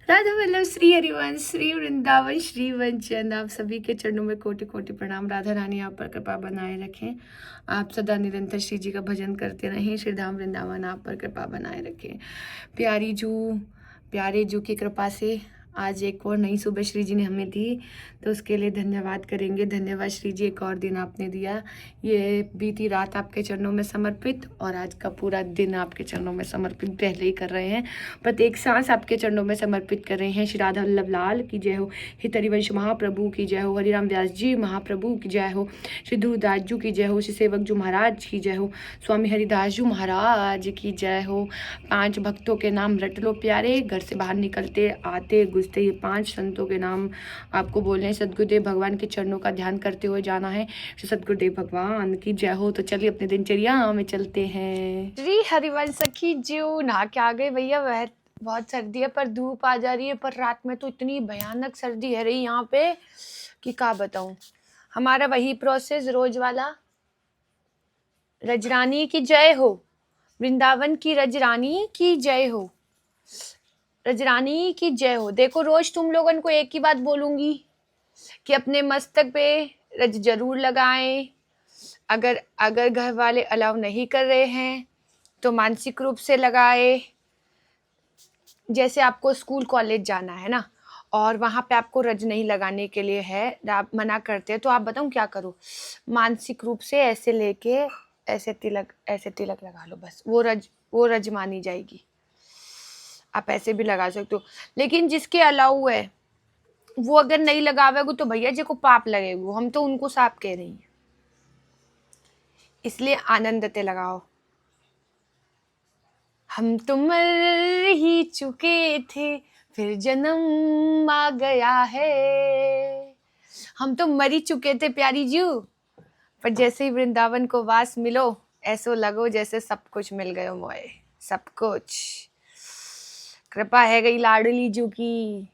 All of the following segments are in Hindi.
राधा वल्लभ श्री हरिवंश श्री वृंदावन श्री वंचन। आप सभी के चरणों में कोटि कोटि प्रणाम। राधा रानी आप पर कृपा बनाए रखें। आप सदा निरंतर श्री जी का भजन करते रहें। श्री धाम वृंदावन आप पर कृपा बनाए रखें। प्यारे जू की कृपा से आज एक और नई सुबह श्री जी ने हमें दी, तो उसके लिए धन्यवाद करेंगे। धन्यवाद श्री जी, एक और दिन आपने दिया। ये बीती रात आपके चरणों में समर्पित और आज का पूरा दिन आपके चरणों में समर्पित पहले ही कर रहे हैं। प्रत्येक सांस आपके चरणों में समर्पित कर रहे हैं। श्री राधा वल्लभ लाल की जय हो। हित हरिवंश महाप्रभु की जय हो। हरिराम व्यास जी महाप्रभु की जय हो। श्री ध्रुवदास जी की जय हो। श्री सेवक जी महाराज की जय हो। स्वामी हरिदास जी महाराज की जय हो। 5 भक्तों के नाम रट लो प्यारे। घर से बाहर निकलते आते घुसते ये 5 संतों के नाम आपको बोलने हैं। सदगुरुदेव भगवान के चरणों का ध्यान करते हुए जाना है। श्री सदगुरुदेव भगवान की जय हो। तो चलिए अपने दिनचर्या में चलते हैं। श्री हरिवंश सखी जीव नहा के आ गए भैया। वह बहुत सर्दी है पर धूप आ जा रही है, पर रात में तो इतनी भयानक सर्दी है रही यहाँ पे कि क्या बताऊं। हमारा वही प्रोसेस रोज वाला। रजरानी की जय हो। वृंदावन की रजरानी की जय हो। रजरानी की जय हो। देखो रोज तुम लोगन को एक ही बात बोलूंगी कि अपने मस्तक पे रज जरूर लगाएं। अगर घर वाले अलाउ नहीं कर रहे हैं तो मानसिक रूप से लगाए। जैसे आपको स्कूल कॉलेज जाना है ना, और वहां पे आपको रज नहीं लगाने के लिए है, आप मना करते हैं, तो आप बताऊं क्या करो। मानसिक रूप से ऐसे लेके ऐसे तिलक लगा लो, बस वो रज मानी जाएगी। आप ऐसे भी लगा सकते हो, लेकिन जिसके अलाउ है वो अगर नहीं लगावेगो तो भैया जी को पाप लगेगो। हम तो उनको साफ कह रही हैं, इसलिए आनंदते लगाओ। हम तो मर ही चुके थे, फिर जन्म आ गया है। हम तो मर ही चुके थे प्यारी जू, पर जैसे ही वृंदावन को वास मिलो, ऐसो लगो जैसे सब कुछ मिल गयो मोए। सब कुछ कृपा है गई लाडली जू की।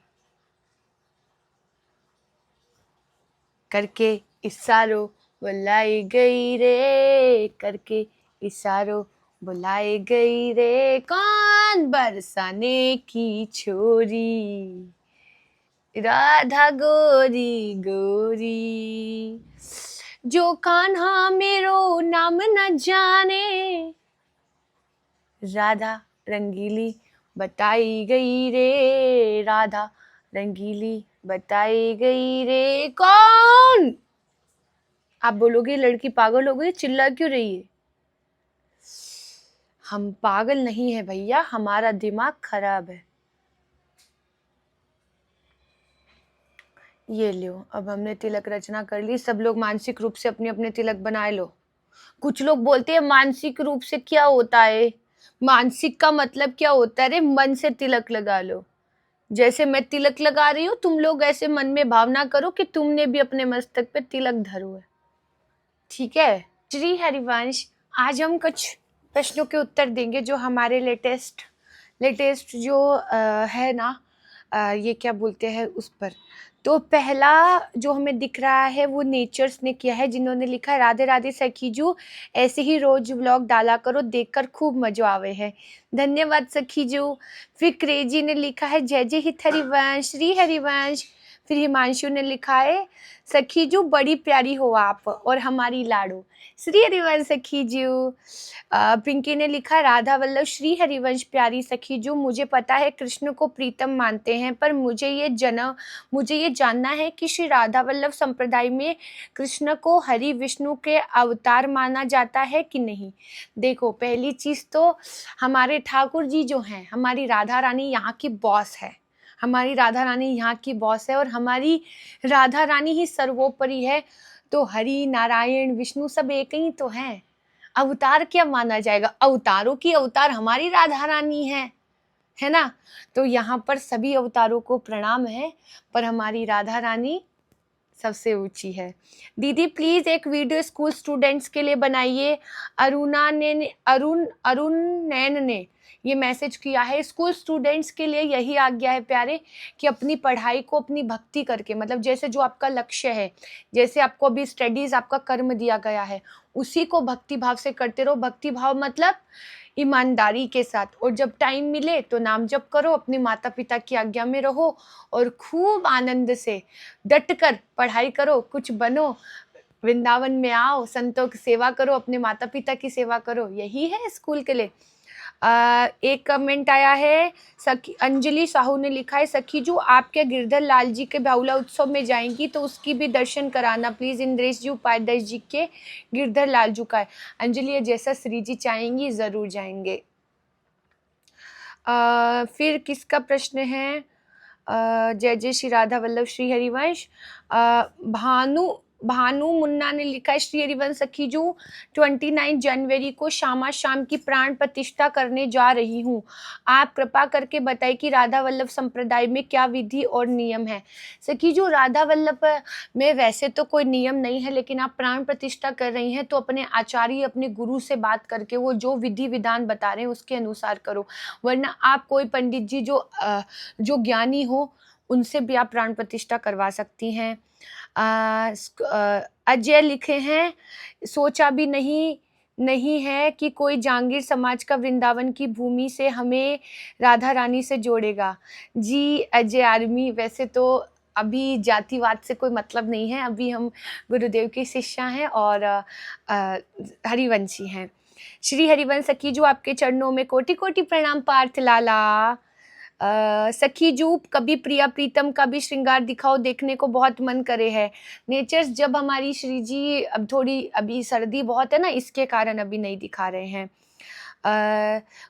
करके इशारो बुलाई गई रे, करके इशारो बुलाई गई रे। कौन बरसाने की छोरी, राधा गोरी गोरी। जो कान्हा मेरो नाम न जाने, राधा रंगीली बताई गई रे, राधा रंगीली बताई गई रे। कौन? आप बोलोगे लड़की पागल हो गई, चिल्ला क्यों रही है? हम पागल नहीं है भैया, हमारा दिमाग खराब है। ये लो, अब हमने तिलक रचना कर ली। सब लोग मानसिक रूप से अपने अपने तिलक बनाए लो। कुछ लोग बोलते हैं मानसिक रूप से क्या होता है, मानसिक का मतलब क्या होता है? अरे मन से तिलक लगा लो। जैसे मैं तिलक लगा रही हूँ, तुम लोग ऐसे मन में भावना करो कि तुमने भी अपने मस्तक पे तिलक धरो है। ठीक है? श्री हरिवंश, आज हम कुछ प्रश्नों के उत्तर देंगे जो हमारे लेटेस्ट जो है ना, ये क्या बोलते हैं उस पर। तो पहला जो हमें दिख रहा है वो नेचर्स ने किया है, जिन्होंने लिखा है राधे राधे सखीजू, ऐसे ही रोज व्लॉग डाला करो, देखकर खूब मजा आवे है। धन्यवाद सखीजू। फिर क्रेजी ने लिखा है जय जय हित हरिवंश श्री हरिवंश। फिर हिमांशु ने लिखा है सखीजू बड़ी प्यारी हो आप और हमारी लाडो, श्री हरिवंश सखीजू। पिंकी ने लिखा राधा वल्लभ श्री हरिवंश प्यारी सखीजू, मुझे पता है कृष्ण को प्रीतम मानते हैं, पर मुझे ये जानना है कि श्री राधा वल्लभ संप्रदाय में कृष्ण को हरि विष्णु के अवतार माना जाता है कि नहीं। देखो, पहली चीज तो हमारे ठाकुर जी जो हैं, हमारी राधा रानी यहाँ की बॉस है। हमारी राधा रानी यहाँ की बॉस है और हमारी राधा रानी ही सर्वोपरि है। तो हरि नारायण विष्णु सब एक ही तो हैं। अवतार क्या माना जाएगा? अवतारों की अवतार हमारी राधा रानी है ना। तो यहाँ पर सभी अवतारों को प्रणाम है, पर हमारी राधा रानी सबसे ऊंची है। दीदी प्लीज एक वीडियो स्कूल स्टूडेंट्स के लिए बनाइए। अरुण नैन ने ये मैसेज किया है। स्कूल स्टूडेंट्स के लिए यही आज्ञा है प्यारे कि अपनी पढ़ाई को अपनी भक्ति करके, मतलब जैसे जो आपका लक्ष्य है, जैसे आपको अभी स्टडीज आपका कर्म दिया गया है, उसी को भक्ति भाव से करते रहो। भक्ति भाव मतलब ईमानदारी के साथ, और जब टाइम मिले तो नाम जप करो, अपने माता पिता की आज्ञा में रहो और खूब आनंद से डट कर पढ़ाई करो, कुछ बनो, वृंदावन में आओ, संतों की सेवा करो, अपने माता पिता की सेवा करो, यही है स्कूल के लिए। एक कमेंट आया है, सखी अंजलि साहू ने लिखा है, सखी जो आप क्या गिरधर लाल जी के बाउला उत्सव में जाएंगी तो उसकी भी दर्शन कराना प्लीज। इंद्रेश जी उपाध्याय जी के गिरधर लाल जी का है। अंजलि जैसा श्री जी चाहेंगी जरूर जाएंगे। फिर किसका प्रश्न है? जय जय श्री राधा वल्लभ श्री हरिवंश। भानु मुन्ना ने लिखा है, श्री हरिवंश सखी जो 29 जनवरी को शामा शाम की प्राण प्रतिष्ठा करने जा रही हूँ, आप कृपा करके बताइए कि राधा वल्लभ संप्रदाय में क्या विधि और नियम है। सखी जो राधा वल्लभ में वैसे तो कोई नियम नहीं है, लेकिन आप प्राण प्रतिष्ठा कर रही हैं तो अपने आचार्य अपने गुरु से बात करके वो जो विधि विधान बता रहे हैं उसके अनुसार करो, वरना आप कोई पंडित जी जो ज्ञानी हो उनसे भी आप प्राण प्रतिष्ठा करवा सकती हैं। अजय लिखे हैं, सोचा भी नहीं है कि कोई जांगीर समाज का वृंदावन की भूमि से हमें राधा रानी से जोड़ेगा। जी अजय आर्मी, वैसे तो अभी जातिवाद से कोई मतलब नहीं है, अभी हम गुरुदेव की शिष्या हैं और हरिवंशी हैं। श्री हरिवंश सखी जो आपके चरणों में कोटि कोटि प्रणाम पार्थ लाला। सखी जू कभी प्रिया प्रीतम का भी श्रृंगार दिखाओ, देखने को बहुत मन करे है। नेचर्स जब हमारी श्री जी अब थोड़ी अभी सर्दी बहुत है ना, इसके कारण अभी नहीं दिखा रहे हैं।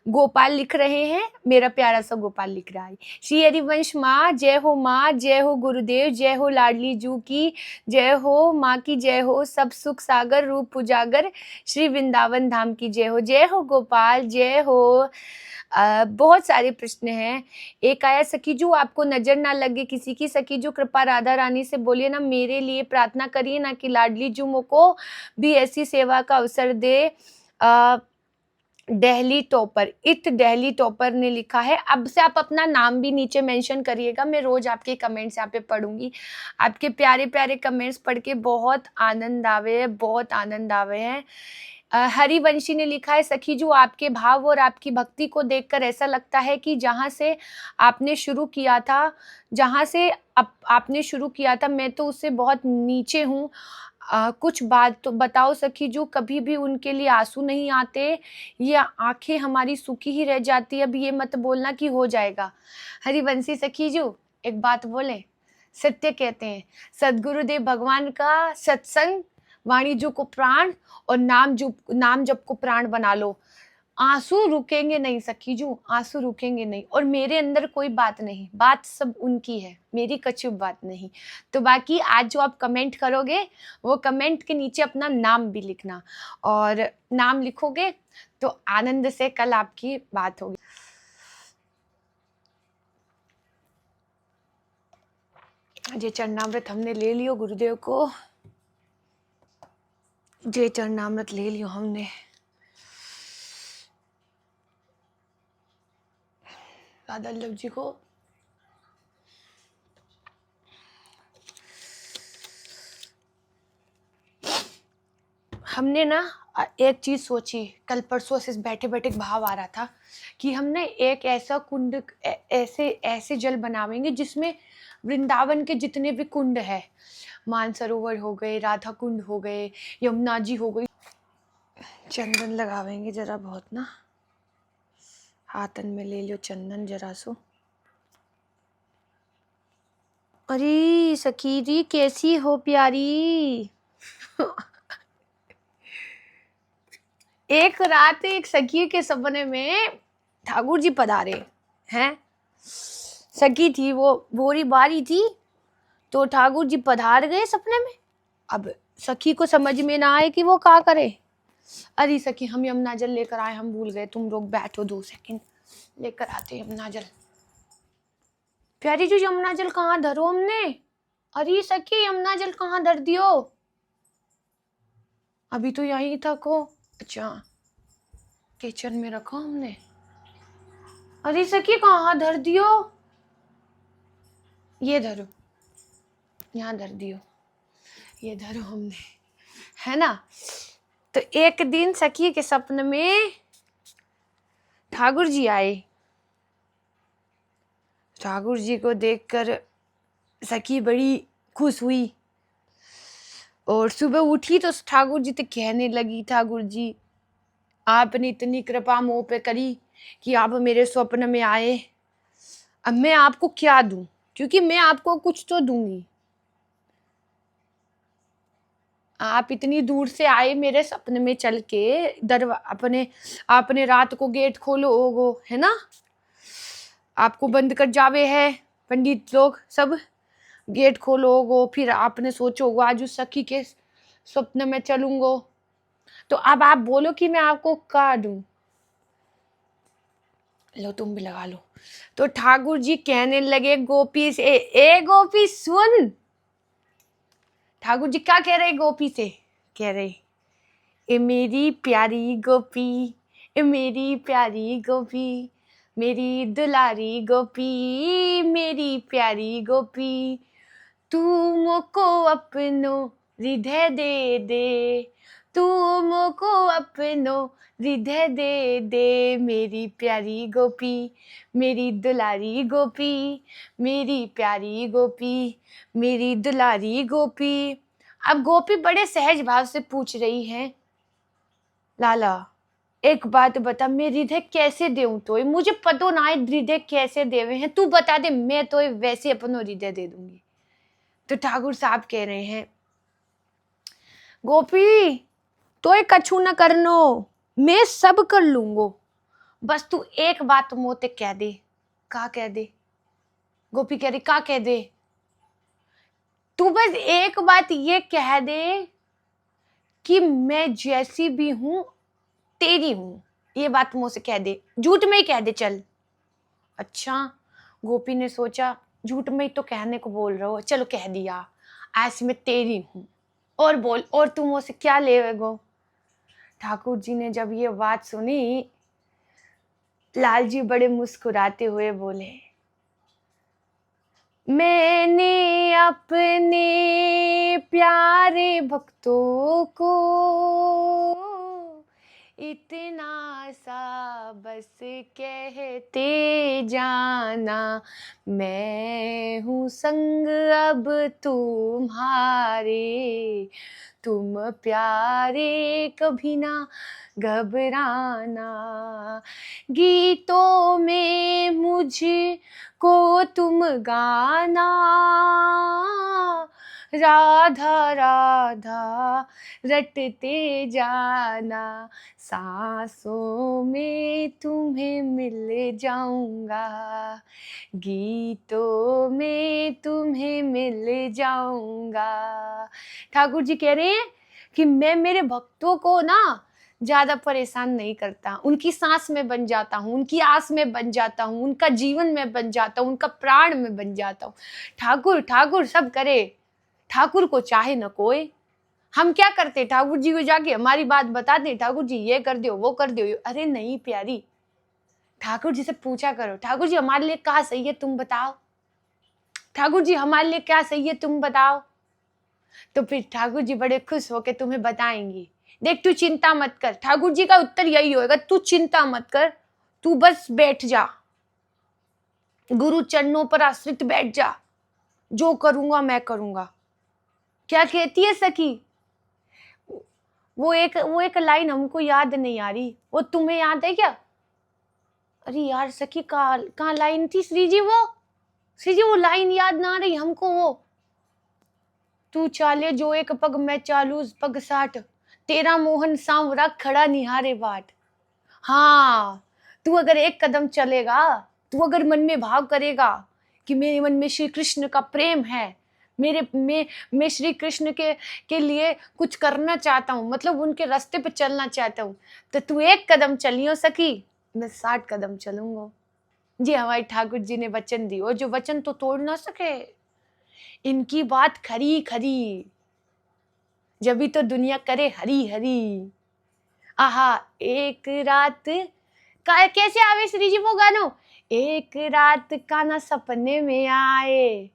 गोपाल लिख रहे हैं, मेरा प्यारा सा गोपाल लिख रहा है, श्री हरिवंश माँ जय हो गुरुदेव जय हो, लाडली जू की जय हो, माँ की जय हो, सब सुख सागर रूप उजागर, श्री वृंदावन धाम की जय हो गोपाल जय हो। बहुत सारे प्रश्न हैं। एक आया, सखी जो आपको नजर ना लगे किसी की, सखी जो कृपा राधा रानी से बोलिए ना, मेरे लिए प्रार्थना करिए ना कि लाडली जुमो को भी ऐसी सेवा का अवसर दे। दिल्ली टॉपर ने लिखा है, अब से आप अपना नाम भी नीचे मेंशन करिएगा, मैं रोज आपके कमेंट्स यहाँ पे पढ़ूंगी। आपके प्यारे प्यारे कमेंट्स पढ़ के बहुत आनंद आवे हैं। हरिवंशी ने लिखा है, सखी जो आपके भाव और आपकी भक्ति को देखकर ऐसा लगता है कि जहाँ से आपने शुरू किया था मैं तो उससे बहुत नीचे हूँ। कुछ बात तो बताओ सखी जो कभी भी उनके लिए आंसू नहीं आते या आंखें हमारी सूखी ही रह जाती। अब ये मत बोलना कि हो जाएगा। हरिवंशी सखी जो एक बात बोले, सत्य कहते हैं, सदगुरुदेव भगवान का सत्संग वाणी जो को प्राण और नाम जप को प्राण बना लो। आंसू रुकेंगे नहीं सखी जू, आंसू रुकेंगे नहीं। और मेरे अंदर कोई बात नहीं, बात सब उनकी है, मेरी कछुप बात नहीं। तो बाकी आज जो आप कमेंट करोगे वो कमेंट के नीचे अपना नाम भी लिखना, और नाम लिखोगे तो आनंद से कल आपकी बात होगी। जय चरणामृत हमने ले लियो गुरुदेव को, जय चरणामृत ले लियो हमने। राधा वल्लभ जी को हमने ना एक चीज सोची, कल परसों से बैठे बैठे भाव आ रहा था कि हमने एक ऐसा कुंड ऐसे जल बनावेंगे जिसमें वृंदावन के जितने भी कुंड है, मानसरोवर हो गए, राधा कुंड हो गए, यमुना जी हो गई, चंदन लगावेंगे जरा बहुत ना, हाथन में ले लियो चंदन जरा सो। अरे सखी जी कैसी हो प्यारी। एक रात एक सखी के सपने में ठाकुर जी पधारे हैं। सखी थी वो, भोरी बारी थी, तो ठाकुर जी पधार गए सपने में। अब सखी को समझ में ना आए कि वो क्या करे। अरे सखी हम यमुना जल लेकर आए, हम भूल गए, तुम लोग बैठो 2 सेकंड, लेकर आते यमुना जल। प्यारी जी यमुना जल कहाँ धरो हमने? अरे सखी यमुना जल कहाँ धर दियो? अभी तो यही था को। अच्छा किचन में रखा हमने। अरे सखी कहाँ धर दियो? ये धरो, यहाँ धर दियो, ये धरो हमने, है ना। तो एक दिन सखी के सपने में ठाकुर जी आए। ठाकुर जी को देखकर सखी बड़ी खुश हुई और सुबह उठी तो ठाकुर जी तो कहने लगी, ठाकुर जी आपने इतनी कृपा मुँह पे करी कि आप मेरे स्वप्न में आए। अब मैं आपको क्या दूं, क्योंकि मैं आपको कुछ तो दूंगी। आप इतनी दूर से आए मेरे सपने में चल के, अपने आपने रात को गेट खोलो होगो, है ना, आपको बंद कर जावे है पंडित लोग सब, गेट खोलो होगो, फिर आपने सोचो होगो आज उस सखी के स्वप्न में चलूंगो, तो अब आप बोलो कि मैं आपको क्या दूं। लो तुम भी लगा लो। तो ठाकुर जी कहने लगे गोपी से, ए गोपी सुन। ठाकुर जी क्या कह रहे गोपी से, कह रहे, ए मेरी प्यारी गोपी, ए मेरी प्यारी गोपी, मेरी दुलारी गोपी, मेरी प्यारी गोपी, तू मोको अपनो हृदय दे दे, तू मोको अपनो हृदय दे दे, मेरी प्यारी गोपी, मेरी दुलारी गोपी, मेरी प्यारी गोपी, मेरी दुलारी गोपी। अब गोपी बड़े सहज भाव से पूछ रही है, लाला एक बात बता, मैं हृदय कैसे देऊं, तो मुझे पतो ना है हृदय कैसे देवे हैं, तू बता दे, मैं तो वैसे अपनो हृदय दे दूंगी। तो ठाकुर साहब कह रहे हैं, गोपी तो कछु न करनो, मैं सब कर लूंगो, बस तू एक बात मोते कह दे। का कह दे, गोपी कह रही का कह दे, तू बस एक बात ये कह दे कि मैं जैसी भी हूं तेरी हूं, ये बात मुंह से कह दे, झूठ में ही कह दे चल। अच्छा, गोपी ने सोचा झूठ में ही तो कहने को बोल रहा हो, चलो कह दिया, ऐसे मैं तेरी हूं, और बोल, और तुम मुझसे क्या लेगो। ठाकुर जी ने जब ये बात सुनी, लाल जी बड़े मुस्कुराते हुए बोले, मैंने अपने प्यारे भक्तों को इतना सा बस कहते जाना, मैं हूँ संग अब तुम्हारे, तुम प्यारे कभी ना घबराना, गीतों में मुझे को तुम गाना, राधा राधा रटते जाना, सांसों में तुम्हें मिल जाऊंगा, गीतों में तुम्हें मिल जाऊंगा। ठाकुर जी कह रहे हैं कि मैं मेरे भक्तों को ना ज्यादा परेशान नहीं करता, उनकी सांस में बन जाता हूँ, उनकी आस में बन जाता हूँ, उनका जीवन में बन जाता हूँ, उनका प्राण में बन जाता हूँ। ठाकुर ठाकुर सब करे, ठाकुर को चाहे न कोई। हम क्या करते, ठाकुर जी को जाके हमारी बात बताते, ठाकुर जी ये कर दो वो कर दो। अरे नहीं प्यारी, ठाकुर जी से पूछा करो, ठाकुर जी हमारे लिए क्या सही है तुम बताओ, ठाकुर जी हमारे लिए क्या सही है तुम बताओ। तो फिर ठाकुर जी बड़े खुश होकर तुम्हें बताएंगी, देख तू चिंता मत कर। ठाकुर जी का उत्तर यही होगा, तू चिंता मत कर, तू बस बैठ जा, गुरु चरणों पर आश्रित बैठ जा, जो करूंगा मैं करूंगा। क्या कहती है सखी, वो एक लाइन हमको याद नहीं आ रही, वो तुम्हें याद है क्या। अरे यार सखी कहाँ लाइन थी श्री जी, वो श्री जी वो लाइन याद ना आ रही हमको। वो तू चाले जो एक पग मैं चालू पग 60, तेरा मोहन सांवरा खड़ा निहारे बाट। हाँ, तू अगर एक कदम चलेगा, तू अगर मन में भाव करेगा कि मेरे मन में श्री कृष्ण का प्रेम है, मैं श्री कृष्ण के लिए कुछ करना चाहता हूँ, मतलब उनके रास्ते पे चलना चाहता हूँ, तो तू एक कदम चलियो सकी, मैं 60 कदम चलूंगा। जी हमारे ठाकुर जी ने वचन दी, और जो वचन तो तोड़ ना सके, इनकी बात खरी खरी, जब भी तो दुनिया करे हरी हरी। आहा, एक रात का कैसे आवे श्री जी वो गानो, एक रात कान्हा सपने में आए,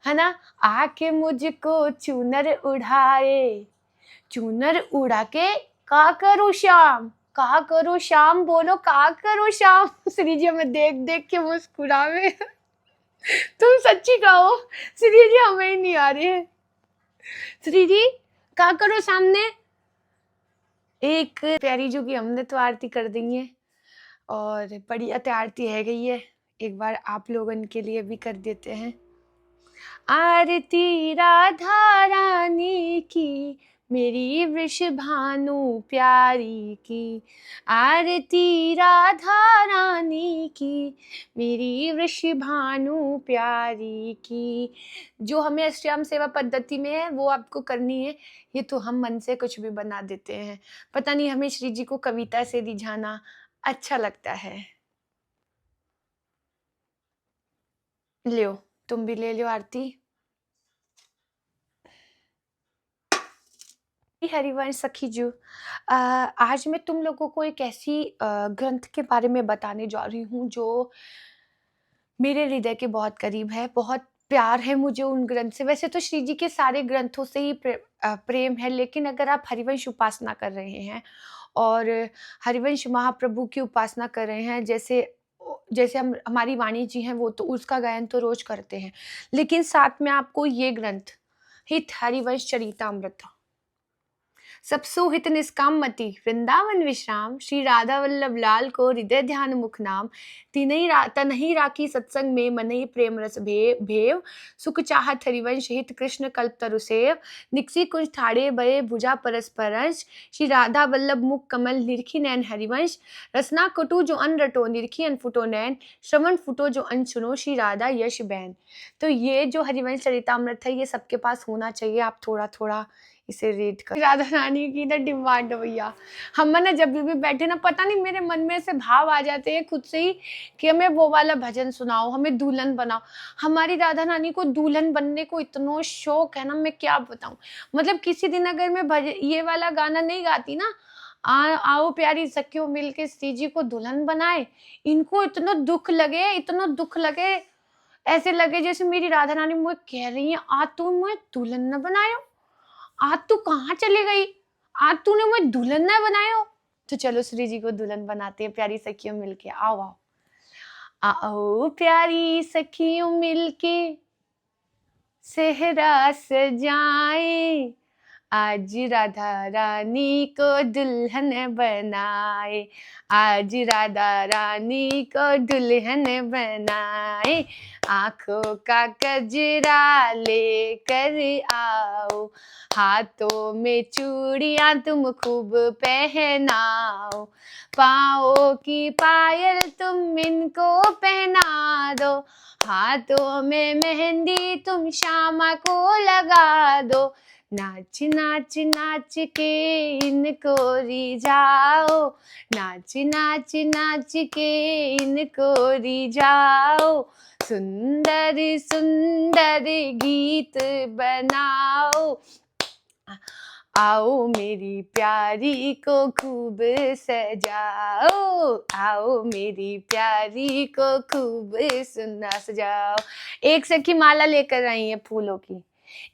है ना, आके मुझको चूनर उड़ाए, चूनर उड़ा के का करूं श्याम, कहा करो श्याम, बोलो कहा करो श्याम। श्री जी हमें देख देख के मुस्कुरावे। तुम सच्ची कहो श्री जी, हमें ही नहीं आ रही है। श्री जी कहा करो सामने। एक प्यारी जो की हमने तो आरती कर दी है और बढ़िया तो आरती है गई है, एक बार आप लोगन के लिए भी कर देते हैं। आरती राधा रानी की, मेरी वृषभानु प्यारी की। आरती राधा रानी की, मेरी वृषभानु प्यारी की। जो हमें अष्टयाम सेवा पद्धति में है वो आपको करनी है। ये तो हम मन से कुछ भी बना देते हैं, पता नहीं हमें श्री जी को कविता से रिझाना अच्छा लगता है। लो तुम भी ले लो आरती। हरिवंश सखी जी, आज मैं तुम लोगों को एक ऐसी ग्रंथ के बारे में बताने जा रही हूँ जो मेरे हृदय के बहुत करीब है। बहुत प्यार है मुझे उन ग्रंथ से। वैसे तो श्री जी के सारे ग्रंथों से ही प्रेम है, लेकिन अगर आप हरिवंश उपासना कर रहे हैं और हरिवंश महाप्रभु की उपासना कर रहे हैं, जैसे जैसे हमारी वाणी जी हैं, वो तो उसका गायन तो रोज करते हैं, लेकिन साथ में आपको ये ग्रंथ हित हरिवंश चरितामृत, सब सुहित निष्काम मति वृंदावन विश्राम, श्री राधा वल्लभ लाल को हृदय ध्यान मुख नाम। तनहि राखी सत्संग में मनहि प्रेम रस भेव, सुख चाहत हरिवंश हित कृष्ण कल्प तरु सेव। निक्सी कुंज ठाड़े भये भुजा परस्परंश, श्री राधा वल्लभ मुख कमल निरखी नैन हरिवंश। रसना कटु जो अन रटो निरखी अन फुटो नैन, श्रवण फुटो जो अन सुनो श्री राधा यश बैन। तो ये जो हरिवंश चरितामृत है ये सबके पास होना चाहिए। आप थोड़ा थोड़ा इसे रीड कर। राधा रानी की ना डिमांड भैया, हम ना जब भी बैठे ना, पता नहीं मेरे मन में ऐसे भाव आ जाते हैं खुद से ही कि हमें वो वाला भजन सुनाओ, हमें दुल्हन बनाओ। हमारी राधा रानी को दुल्हन बनने को इतना शौक है ना, मैं क्या बताऊं। मतलब किसी दिन अगर मैं ये वाला गाना नहीं गाती ना, आओ प्यारी सखियों मिलके श्री जी को दुल्हन बनाए, इनको इतना दुख लगे, इतना दुख लगे, ऐसे लगे जैसे मेरी राधा रानी मुझे कह रही है आज तुम मुझे दुल्हन न बनायो, आज तू कहाँ चली गई, आज तूने मुझे दुल्हन ना बनायो। तो चलो श्री जी को दुल्हन बनाते हैं प्यारी सखियों मिलके। आओ आओ आओ प्यारी सखियों मिलके सेहरा सजाए, आज राधा रानी को दुल्हन बनाए, आज राधा रानी को दुल्हन बनाए। आंखों का कजरा लेकर आओ, हाथों में चूड़ियां तुम खूब पहनाओ, पाँव की पायल तुम इनको पहना दो, हाथों में मेहंदी तुम श्यामा को लगा दो। नाच नाच नाच के इनको रिझाओ, नाच नाच नाच के इनको रिझाओ, सुंदर सुंदर गीत बनाओ। आओ मेरी प्यारी को खूब सजाओ, आओ मेरी प्यारी को खूब सुना सजाओ। एक सखी माला लेकर आई है फूलों की,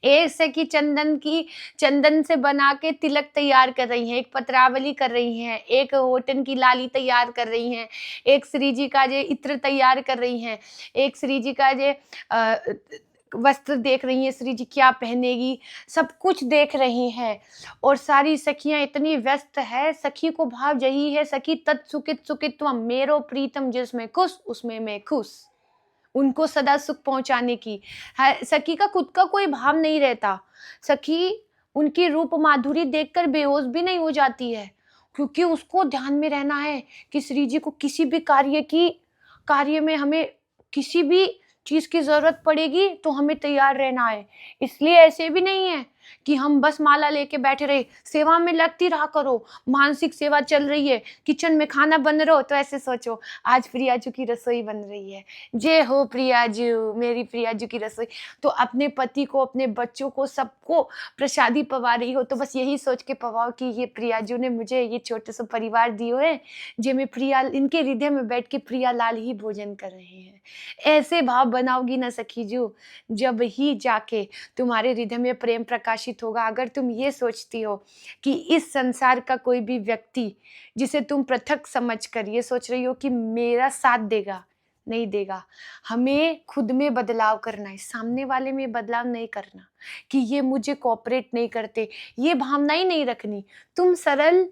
एक सखी चंदन से बना के तिलक तैयार कर रही हैं, एक पत्रावली कर रही हैं, एक होटन की लाली तैयार कर रही हैं, एक श्री जी का जे इत्र तैयार कर रही हैं, एक श्री जी का जे वस्त्र देख रही हैं, श्री जी क्या पहनेगी, सब कुछ देख रही हैं। और सारी सखियां इतनी व्यस्त है, सखी को भाव यही है, सखी तत्सुकित सुखित्वम मेरो प्रीतम, जिसमें खुश उसमें मैं खुश, उनको सदा सुख पहुंचाने की। सखी का खुद का कोई भाव नहीं रहता, सखी उनकी रूप माधुरी देखकर बेहोश भी नहीं हो जाती है, क्योंकि उसको ध्यान में रहना है कि श्री जी को किसी भी कार्य में हमें किसी भी चीज की जरूरत पड़ेगी तो हमें तैयार रहना है। इसलिए ऐसे भी नहीं है कि हम बस माला लेके बैठे रहे, सेवा में लगती रहा करो। मानसिक सेवा चल रही है, किचन में खाना बन रहा हो तो ऐसे सोचो आज प्रियाजू की रसोई बन रही है, जय हो प्रियाजू, मेरी प्रियाजू की रसोई। तो अपने पति को, अपने बच्चों को, सबको प्रसादी पवा रही हो तो बस यही सोच के पवाओ कि ये प्रियाजू ने मुझे ये छोटे से परिवार दियो है, जे मैं प्रिया इनके हृदय में बैठ के प्रिया लाल ही भोजन कर रहे हैं। ऐसे भाव बनाओगी ना सखी जू, जब ही जाके तुम्हारे हृदय में प्रेम प्रकाश प्रकाशित होगा। अगर तुम ये सोचती हो कि इस संसार का कोई भी व्यक्ति जिसे तुम पृथक समझकर ये सोच रही हो कि मेरा साथ देगा, नहीं देगा। हमें खुद में बदलाव करना है, सामने वाले में बदलाव नहीं करना कि ये मुझे कोऑपरेट नहीं करते, ये भावना ही नहीं रखनी। तुम सरल,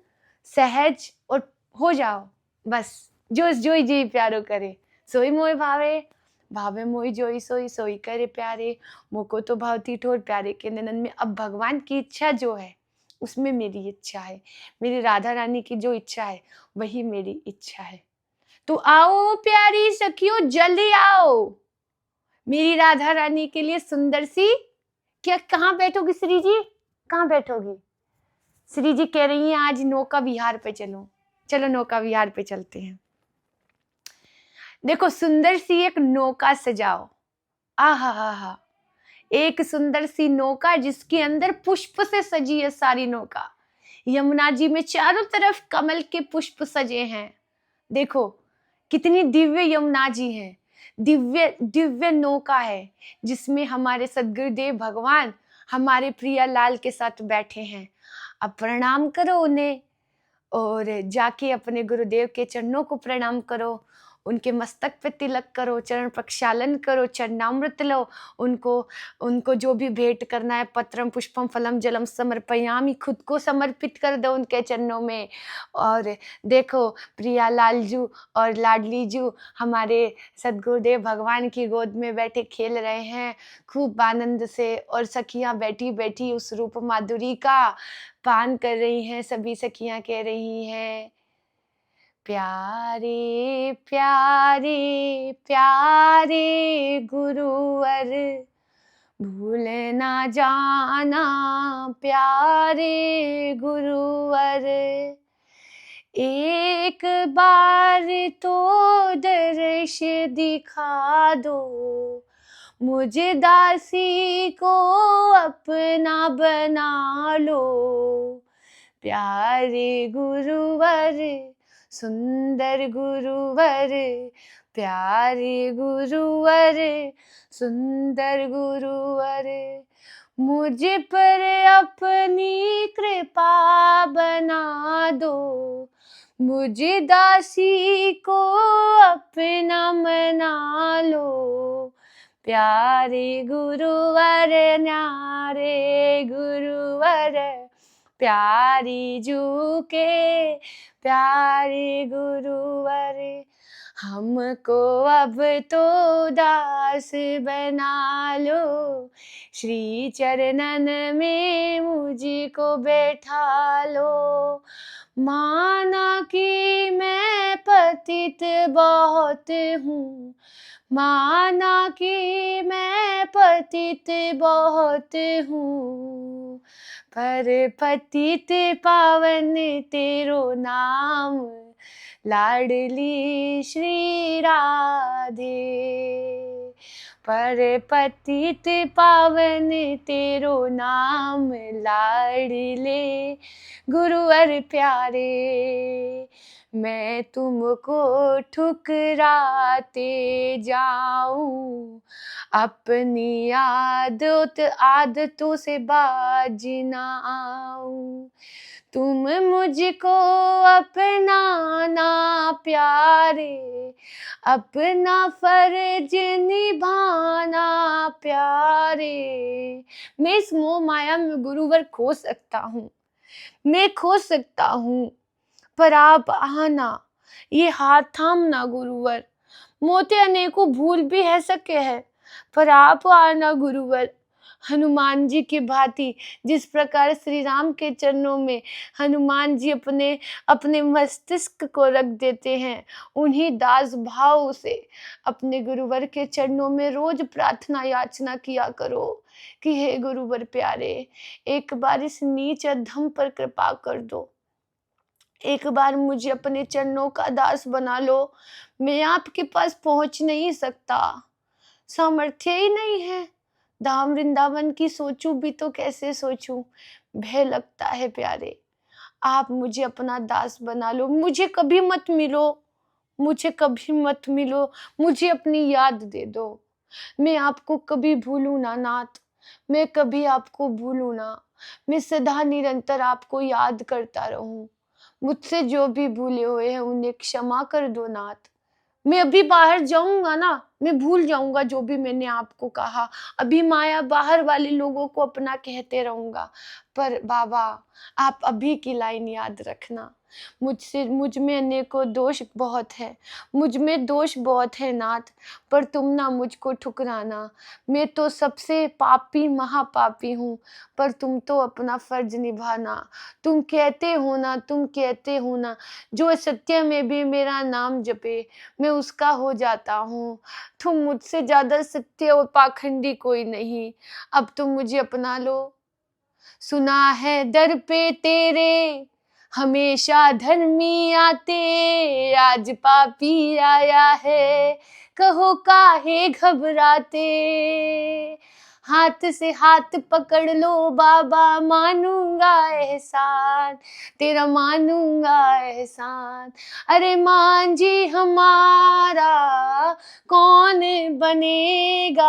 सहज और हो जाओ, बस। जोई जी प्यारो करे, सोई मोय भावे, भावे मोई जोई सोई, सोई करे प्यारे। मोको तो भावती ठोर, प्यारे के नैनन में। अब भगवान की इच्छा जो है उसमें मेरी इच्छा है, मेरी राधा रानी की जो इच्छा है वही मेरी इच्छा है। तो आओ प्यारी सखियों, जल्दी आओ मेरी राधा रानी के लिए सुंदर सी। क्या कहाँ बैठोगी श्री जी, कहाँ बैठोगी? श्री जी कह रही हैं आज नौका विहार पे चलो। चलो नौका विहार पे चलते हैं। देखो सुंदर सी एक नौका सजाओ। आहा हा हा, एक सुंदर सी नौका जिसके अंदर पुष्प से सजी है सारी नौका। यमुना जी में चारों तरफ कमल के पुष्प सजे हैं। देखो कितनी दिव्य यमुना जी है, दिव्य दिव्य नौका है जिसमें हमारे सद्गुरुदेव भगवान हमारे प्रिया लाल के साथ बैठे हैं। अब प्रणाम करो उन्हें और जाके अपने गुरुदेव के चरणों को प्रणाम करो, उनके मस्तक पे तिलक करो, चरण प्रक्षालन करो, चरणामृत लो। उनको उनको जो भी भेंट करना है, पत्रम पुष्पम फलम जलम समर्पयामि, खुद को समर्पित कर दो उनके चरणों में। और देखो प्रिया लाल जू और लाडली जू हमारे सद्गुरुदेव भगवान की गोद में बैठे खेल रहे हैं खूब आनंद से, और सखियां बैठी बैठी उस रूप माधुरी का पान कर रही हैं। सभी सखियां कह रही हैं प्यारे प्यारे प्यारे गुरुवर, भूल ना जाना प्यारे गुरुवर। एक बार तो दर्श दिखा दो, मुझे दासी को अपना बना लो। प्यारे गुरुवर, सुंदर गुरुवर, प्यारे गुरुवर, सुंदर गुरुवर। मुझे पर अपनी कृपा बना दो, मुझे दासी को अपना मना लो। प्यारे गुरुवर, न्यारे गुरुवर, प्यारी जू के प्यारे गुरुवर। हमको अब तो दास बना लो, श्री चरणन में मुझको बैठा लो। माना कि मैं पतित बहुत हूँ, माना कि मैं पतित बहुत हूँ, पर पतित पावन तेरो नाम, लाडली श्री राधे। पर पतित पावन तेरो नाम, लाडले गुरुवर प्यारे। मैं तुमको ठुकराते जाऊं, अपनी आदतों से बाज ना आऊं। तुम मुझको अपनाना प्यारे, अपना फर्ज निभाना प्यारे। मैं इस मोह माया में गुरुवर खो सकता हूँ, मैं खो सकता हूँ, पर आप आना, ये हाथ थामना गुरुवर। मोते अनेकों भूल भी है सके है, पर आप आना गुरुवर। हनुमान जी की भांति जिस प्रकार श्री राम के चरणों में हनुमान जी अपने अपने मस्तिष्क को रख देते हैं, उन्हीं दास भाव से अपने गुरुवर के चरणों में रोज प्रार्थना याचना किया करो कि हे गुरुवर प्यारे, एक बार इस नीच अधम पर कृपा कर दो, एक बार मुझे अपने चरणों का दास बना लो। मैं आपके पास पहुंच नहीं सकता, सामर्थ्य ही नहीं है। धाम वृंदावन की सोचूं भी तो कैसे सोचूं, भय लगता है प्यारे। आप मुझे अपना दास बना लो, मुझे कभी मत मिलो, मुझे कभी मत मिलो, मुझे अपनी याद दे दो। मैं आपको कभी भूलूं ना नाथ, मैं कभी आपको भूलूँ ना, मैं सदा निरंतर आपको याद करता रहूँ। मुझसे जो भी भूले हुए हैं उन्हें क्षमा कर दो नाथ। मैं अभी बाहर जाऊँगा ना, मैं भूल जाऊँगा जो भी मैंने आपको कहा। अभी माया बाहर वाले लोगों को अपना कहते रहूँगा। पर बाबा, आप अभी की लाइन याद रखना। मुझ में अनेकों दोष बहुत है। मुझ में दोष बहुत है नाथ, पर तुम ना मुझको ठुकराना। मैं तो सबसे पापी महापापी हूँ, पर तुम तो अपना फर्ज निभाना। तुम कहते हो ना, जो सत्य में भी मेरा नाम जपे, मैं उसका हो जाता हूँ। तुम मुझसे ज़्यादा सत्य और पाखंडी कोई नहीं। अब तुम मुझे अपना लो। सुना है दर पे तेरे हमेशा धर्मी आते, आज पापी आया है, कहो काहे घबराते। हाथ से हाथ पकड़ लो बाबा, मानूंगा एहसान तेरा, मानूंगा एहसान। अरे मांझी हमारा कौन बनेगा,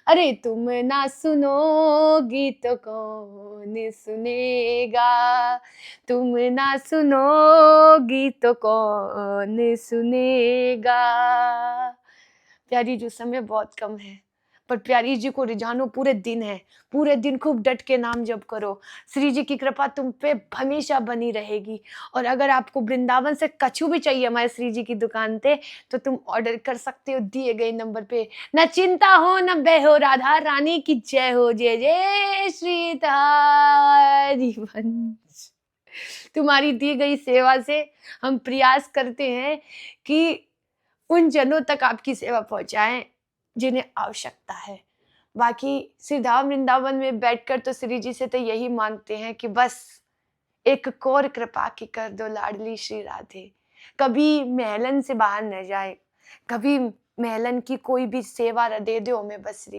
अरे तुम ना सुनोगी तो कौन सुनेगा, तुम ना सुनोगी तो कौन सुनेगा। प्यारी जी, समय बहुत कम है, पर प्यारी जी को रिझानो पूरे दिन है। पूरे दिन खूब डट के नाम जप करो। श्री जी की कृपा तुम पे हमेशा बनी रहेगी। और अगर आपको वृंदावन से कछू भी चाहिए हमारे श्री जी की दुकान पे, तो तुम ऑर्डर कर सकते हो दिए गए नंबर पे। न चिंता हो न भय हो, राधा रानी की जय हो। जय जय श्री हरिवंश। तुम्हारी दी गई सेवा से हम प्रयास करते हैं कि उन जनों तक आपकी सेवा पहुंचाएं जिन्हें आवश्यकता है। बाकी श्री धाम वृंदावन में बैठकर तो श्री जी से तो यही मांगते हैं कि बस एक और कृपा की कर दो लाडली श्री राधे। कभी महलन से बाहर न जाए, कभी महलन की कोई भी सेवा दे दो हमें बस।